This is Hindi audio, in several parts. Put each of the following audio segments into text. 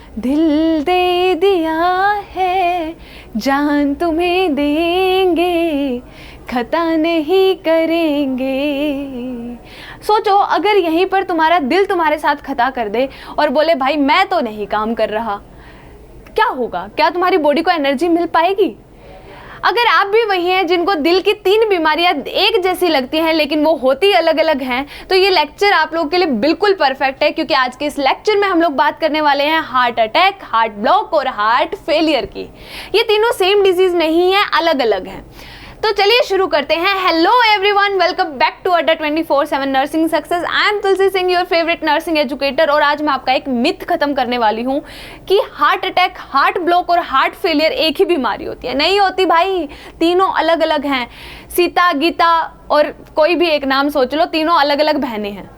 दिल दे दिया है, जान तुम्हें देंगे, खता नहीं करेंगे। सोचो अगर यहीं पर तुम्हारा दिल तुम्हारे साथ खता कर दे और बोले भाई मैं तो नहीं काम कर रहा, क्या होगा? क्या तुम्हारी बॉडी को एनर्जी मिल पाएगी? अगर आप भी वही हैं जिनको दिल की 3 बीमारियां एक जैसी लगती हैं लेकिन वो होती अलग अलग हैं, तो ये लेक्चर आप लोगों के लिए बिल्कुल परफेक्ट है, क्योंकि आज के इस लेक्चर में हम लोग बात करने वाले हैं हार्ट अटैक, हार्ट ब्लॉक और हार्ट फेलियर की। ये तीनों सेम डिजीज नहीं है, अलग अलग हैं। तो चलिए शुरू करते हैं। Hello everyone, welcome back to Adda 24/7 nursing success. I am Tulsi Singh, your favourite nursing educator. और आज मैं आपका एक मिथ खत्म करने वाली हूँ कि हार्ट अटैक, हार्ट ब्लॉक और हार्ट फेलियर एक ही बीमारी होती है। नहीं होती भाई, तीनों अलग अलग हैं। सीता, गीता और कोई भी एक नाम सोच लो, तीनों अलग अलग बहनें हैं।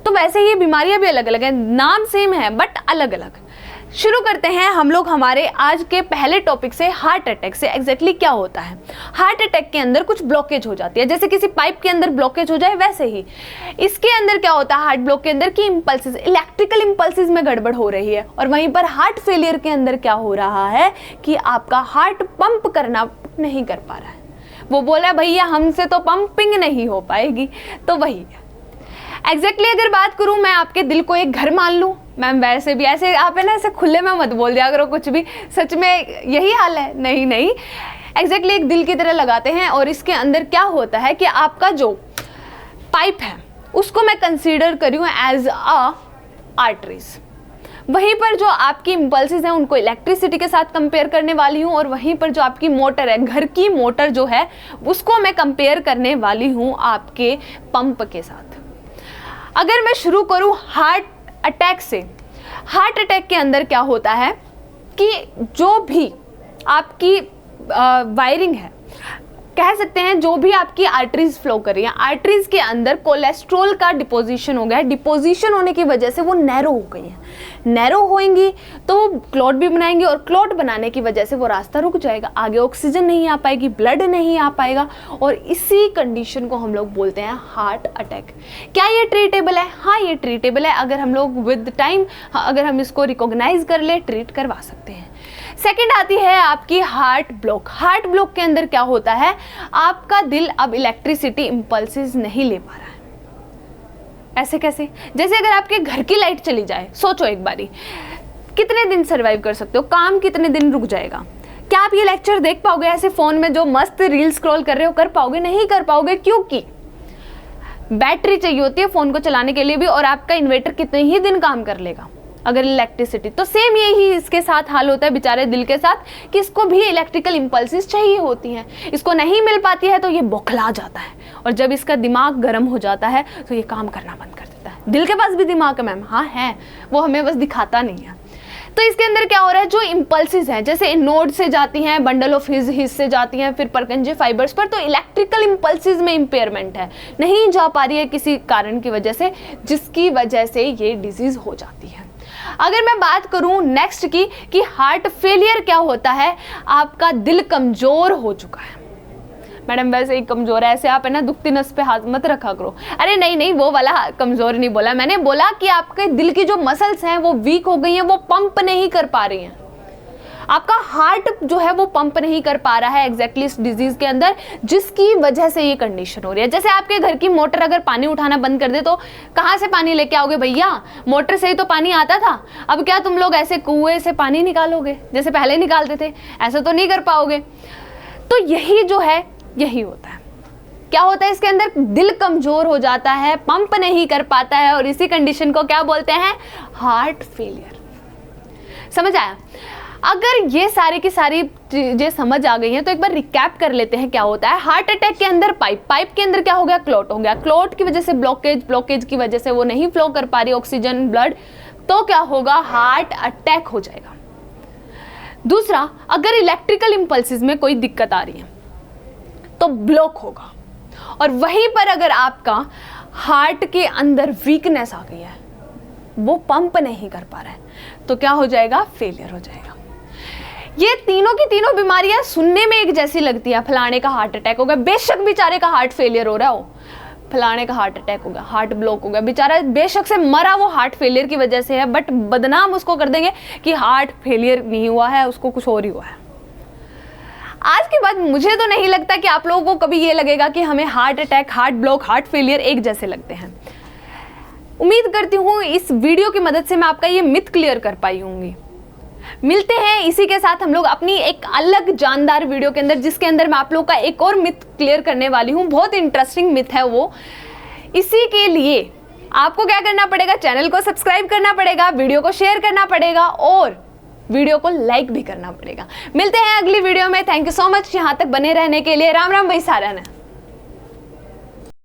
तो वैसे ही बीमारियां भी अलग अलग हैं, नाम सेम है बट अलग अलग। शुरू करते हैं हम लोग हमारे आज के पहले टॉपिक से, हार्ट अटैक से। एग्जैक्टली क्या होता है? हार्ट अटैक के अंदर कुछ ब्लॉकेज हो जाती है, जैसे किसी पाइप के अंदर ब्लॉकेज हो जाए वैसे ही इसके अंदर क्या होता है, हार्ट ब्लॉक के अंदर की इंपल्सेस, इलेक्ट्रिकल इंपल्सेस में गड़बड़ हो रही है। और वहीं पर हार्ट फेलियर के अंदर क्या हो रहा है कि आपका हार्ट पंप करना नहीं कर पा रहा है। वो बोला भैया हमसे तो पंपिंग नहीं हो पाएगी। तो वही एग्जैक्टली अगर बात करूं, मैं आपके दिल को एक घर मान लूं मैम, वैसे भी ऐसे आप है ना ऐसे खुले में मत बोल दिया करो कुछ भी, सच में यही हाल है। नहीं, एग्जैक्टली एक दिल की तरह लगाते हैं। और इसके अंदर क्या होता है कि आपका जो पाइप है उसको मैं कंसीडर करी हूँ एज अ आर्टरीज। वहीं पर जो आपकी इम्पल्सेस हैं उनको इलेक्ट्रिसिटी के साथ कंपेयर करने वाली हूँ, और वहीं पर जो आपकी मोटर है, घर की मोटर जो है, उसको मैं कंपेयर करने वाली हूँ आपके पंप के साथ। अगर मैं शुरू करूँ हार्ट अटैक से, हार्ट अटैक के अंदर क्या होता है कि जो भी आपकी वायरिंग है, कह सकते हैं जो भी आपकी आर्टरीज फ्लो कर रही है, आर्टरीज के अंदर कोलेस्ट्रॉल का डिपोजिशन हो गया है। डिपोजिशन होने की वजह से वो नैरो हो गई हैं। नैरो होएंगी तो वो क्लॉट भी बनाएंगी, और क्लॉट बनाने की वजह से वो रास्ता रुक जाएगा, आगे ऑक्सीजन नहीं आ पाएगी, ब्लड नहीं आ पाएगा, और इसी कंडीशन को हम लोग बोलते हैं हार्ट अटैक। क्या ये ट्रीटेबल है? हाँ, ये ट्रीटेबल है। अगर हम लोग विद टाइम अगर हम इसको रिकॉग्नाइज कर ले, ट्रीट करवा सकते हैं। सेकंड आती है आपकी हार्ट ब्लॉक। हार्ट ब्लॉक के अंदर क्या होता है, आपका दिल अब इलेक्ट्रिसिटी इंपल्सेस नहीं ले पा रहा है। ऐसे कैसे? जैसे अगर आपके घर की लाइट चली जाए, सोचो एक बारी, कितने दिन सर्वाइव कर सकते हो? काम कितने दिन रुक जाएगा? क्या आप ये लेक्चर देख पाओगे ऐसे फोन में जो मस्त रील स्क्रॉल कर रहे हो? कर पाओगे? नहीं कर पाओगे, क्योंकि बैटरी चाहिए होती है फोन को चलाने के लिए भी, और आपका इन्वर्टर कितने ही दिन काम कर लेगा अगर इलेक्ट्रिसिटी। तो सेम यही इसके साथ हाल होता है बेचारे दिल के साथ, कि इसको भी इलेक्ट्रिकल इंपल्सेस चाहिए होती हैं, इसको नहीं मिल पाती है तो ये बौखला जाता है, और जब इसका दिमाग गर्म हो जाता है तो ये काम करना बंद कर देता है। दिल के पास भी दिमाग है मैम, हाँ है, वो हमें बस दिखाता नहीं है। तो इसके अंदर क्या हो रहा है, जो इंपल्सेस हैं जैसे नोड से जाती हैं, बंडल ऑफ हिज से जाती हैं, फिर परकंजे फाइबर्स पर, तो इलेक्ट्रिकल इंपल्सेस में इंपेयरमेंट है, नहीं जा पा रही है किसी कारण की वजह से, जिसकी वजह से ये डिजीज हो जाती है। अगर मैं बात करूं नेक्स्ट की कि हार्ट फेलियर क्या होता है, आपका दिल कमजोर हो चुका है। मैडम वैसे ही कमजोर है, ऐसे आप है ना दुखती नस पे हाथ मत रखा करो। अरे नहीं, वो वाला कमजोर नहीं बोला मैंने, बोला कि आपके दिल की जो मसल्स हैं वो वीक हो गई हैं, वो पंप नहीं कर पा रही हैं। आपका हार्ट जो है वो पंप नहीं कर पा रहा है एग्जैक्टली इस डिजीज के अंदर, जिसकी वजह से ये कंडीशन हो रही है। जैसे आपके घर की मोटर अगर पानी उठाना बंद कर दे तो कहाँ से पानी लेके आओगे भैया? मोटर से ही तो पानी आता था। अब क्या तुम लोग ऐसे कुएं से पानी निकालोगे जैसे पहले निकालते थे? ऐसा तो नहीं कर पाओगे। तो यही जो है यही होता है। क्या होता है इसके अंदर, दिल कमजोर हो जाता है, पंप नहीं कर पाता है, और इसी कंडीशन को क्या बोलते हैं, हार्ट फेलियर। समझ आया? अगर ये सारी की सारी चीजें समझ आ गई हैं तो एक बार रिकैप कर लेते हैं क्या होता है। हार्ट अटैक के अंदर पाइप के अंदर क्या हो गया, क्लॉट हो गया, क्लॉट की वजह से ब्लॉकेज की वजह से वो नहीं फ्लो कर पा रही ऑक्सीजन, ब्लड, तो क्या होगा, हार्ट अटैक हो जाएगा। दूसरा, अगर इलेक्ट्रिकल इंपल्सेस में कोई दिक्कत आ रही है तो ब्लॉक होगा, और वहीं पर अगर आपका हार्ट के अंदर वीकनेस आ गई है, वो पंप नहीं कर पा रहा है, तो क्या हो जाएगा, फेलियर हो जाएगा। ये तीनों की तीनों बीमारियां सुनने में एक जैसी लगती है, फलाने का हार्ट अटैक हो गया, बेशक बेचारे का हार्ट फेलियर हो रहा हो, फलाने का हार्ट अटैक हो गया, हार्ट ब्लॉक हो गया, बेचारा बेशक से मरा वो हार्ट फेलियर की वजह से है, बट बदनाम उसको कर देंगे कि हार्ट फेलियर नहीं हुआ है, उसको कुछ और ही हुआ है। आज के बाद मुझे तो नहीं लगता कि आप लोगों को कभी ये लगेगा कि हमें heart attack, heart block, heart failure एक जैसे लगते हैं। उम्मीद करती हूँ इस वीडियो की मदद से मैं आपका ये मिथ क्लियर कर पाई होंगी। मिलते हैं इसी के साथ हम लोग अपनी एक अलग जानदार वीडियो के अंदर, जिसके अंदर मैं आप लोगों का एक और मिथ क्लियर करने वाली हूँ। बहुत इंटरेस्टिंग मिथ है वो। इसी के लिए आपको क्या करना पड़ेगा, चैनल को सब्सक्राइब करना पड़ेगा, वीडियो को शेयर करना पड़ेगा और वीडियो को लाइक भी करना पड़ेगा। मिलते हैं अगली वीडियो में। थैंक यू सो मच यहाँ तक बने रहने के लिए। राम राम भाई सारा ने।